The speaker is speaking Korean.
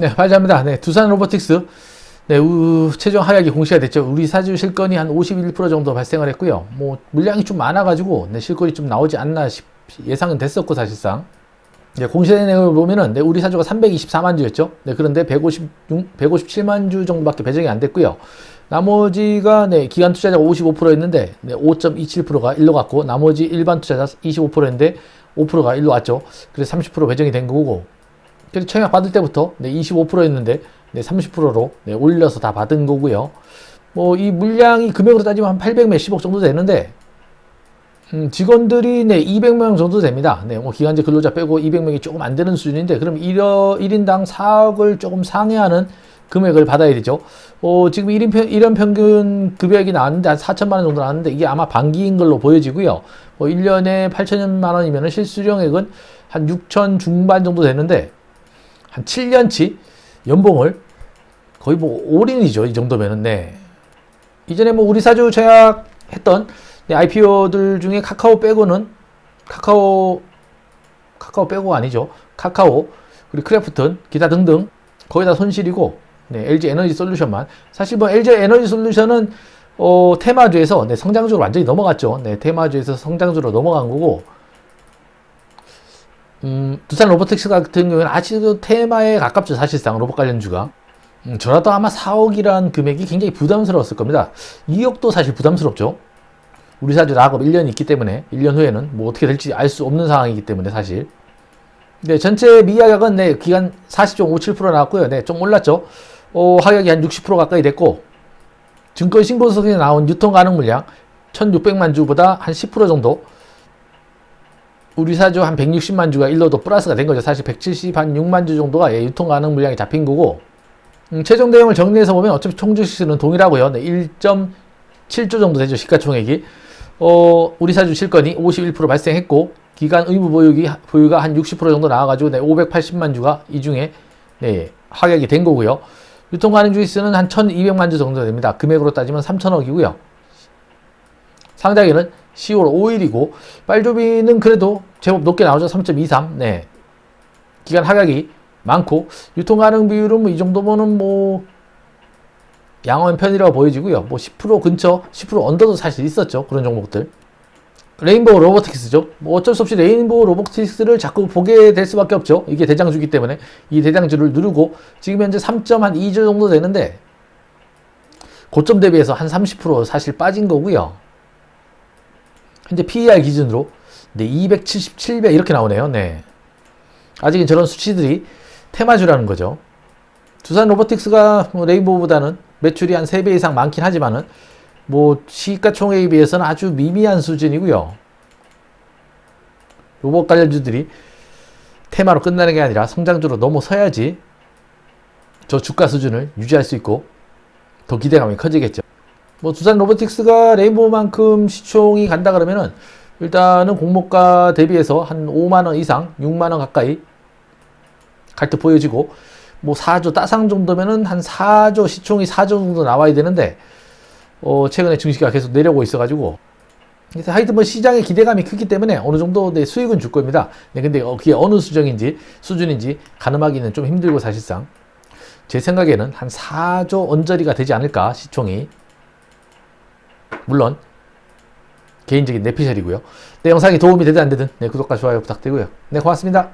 네, 발표합니다. 네, 두산 로보틱스. 네, 최종 하락이 공시가 됐죠. 우리 사주 실건이 한 51% 정도 발생을 했고요. 뭐, 물량이 좀 많아가지고, 네, 실건이 좀 나오지 않나 예상은 됐었고, 사실상. 네, 공시된 내용을 보면은, 네, 우리 사주가 324만 주였죠. 네, 그런데 157만 주 정도밖에 배정이 안 됐고요. 나머지가, 네, 기관 투자자가 55%였는데, 네, 5.27%가 일로 갔고, 나머지 일반 투자자 25%였는데, 5%가 일로 왔죠. 그래서 30% 배정이 된 거고, 그래서 청약 받을 때부터 네, 25%였는데 네, 30%로 네, 올려서 다 받은 거고요. 뭐 이 물량이 금액으로 따지면 한 800 몇십억 정도 되는데 직원들이 네, 200명 정도 됩니다. 네, 뭐 기간제 근로자 빼고 200명이 조금 안 되는 수준인데 그럼 1인당 4억을 조금 상회하는 금액을 받아야 되죠. 지금 1인 평균 급여액이 나왔는데 한 4천만 원 정도 나왔는데 이게 아마 반기인 걸로 보여지고요. 1년에 8천만 원이면 실수령액은 한 6천 중반 정도 되는데 한 7년치 연봉을 거의 뭐 올인이죠. 이 정도면은. 네. 이전에 뭐 우리 사주 청약했던 네, IPO들 중에 카카오 빼고는 카카오 빼고 아니죠. 카카오 그리고 크래프톤 기타 등등 거의 다 손실이고 네, LG 에너지 솔루션만 사실 뭐 LG 에너지 솔루션은 테마주에서 네, 성장주로 완전히 넘어갔죠. 네, 테마주에서 성장주로 넘어간 거고 두산 로보틱스 같은 경우는 아직도 테마에 가깝죠. 사실상 로봇 관련주가. 저라도 아마 4억이란 금액이 굉장히 부담스러웠을 겁니다. 2억도 사실 부담스럽죠. 우리 사주 낙업 1년이 있기 때문에 1년 후에는 뭐 어떻게 될지 알 수 없는 상황이기 때문에 사실. 네, 전체 미하락은 네, 기간 40.57% 나왔고요. 네, 좀 올랐죠. 하락이 한 60% 가까이 됐고 증권 신고서에 나온 유통 가능 물량 1,600만 주보다 한 10% 정도 우리 사주 한 160만 주가 일로도 플러스가 된 거죠. 사실 176만 주 정도가 유통 가능 물량이 잡힌 거고 최종 대응을 정리해서 보면 어차피 총주식수는 동일하고요. 네, 1.7조 정도 되죠. 시가총액이. 우리 사주 실건이 51% 발생했고 기간 의무 보유가 한 60% 정도 나와가지고 네, 580만 주가 이 중에 네, 하락이 된 거고요. 유통 가능 주식수는 한 1,200만 주 정도 됩니다. 금액으로 따지면 3천억이고요. 상장일은 10월 5일이고 빨조비는 그래도 제법 높게 나오죠. 3.23. 네. 기간 하락이 많고 유통 가능 비율은 뭐 이 정도면은 뭐 양호한 편이라고 보여지고요. 뭐 10% 근처, 10% 언더도 사실 있었죠. 그런 종목들. 레인보우 로보틱스죠. 뭐 어쩔 수 없이 레인보우 로보틱스를 자꾸 보게 될 수밖에 없죠. 이게 대장주기 때문에 이 대장주를 누르고 지금 현재 3.2조 정도 되는데 고점 대비해서 한 30% 사실 빠진 거고요. 현재 PER 기준으로 네, 277배 이렇게 나오네요. 네. 아직은 저런 수치들이 테마주라는 거죠. 두산 로보틱스가 뭐 레인보우보다는 매출이 한 3배 이상 많긴 하지만은 뭐 시가총액에 비해서는 아주 미미한 수준이고요. 로봇 관련주들이 테마로 끝나는 게 아니라 성장주로 넘어서야지 저 주가 수준을 유지할 수 있고 더 기대감이 커지겠죠. 뭐 두산 로보틱스가 레인보우만큼 시총이 간다 그러면은 일단은 공모가 대비해서 한 5만원 이상 6만원 가까이 갈 듯 보여지고 뭐 4조 따상 정도면은 한 4조 시총이 4조 정도 나와야 되는데 최근에 증시가 계속 내려오고 있어 가지고 그래서 하여튼 뭐 시장의 기대감이 크기 때문에 어느 정도 네, 수익은 줄 겁니다. 네, 근데 그게 어느 수준인지 가늠하기는 좀 힘들고 사실상 제 생각에는 한 4조 언저리가 되지 않을까 시총이. 물론 개인적인 내피셜이고요. 네, 영상이 도움이 되든 안 되든 네, 구독과 좋아요 부탁드리고요. 네, 고맙습니다.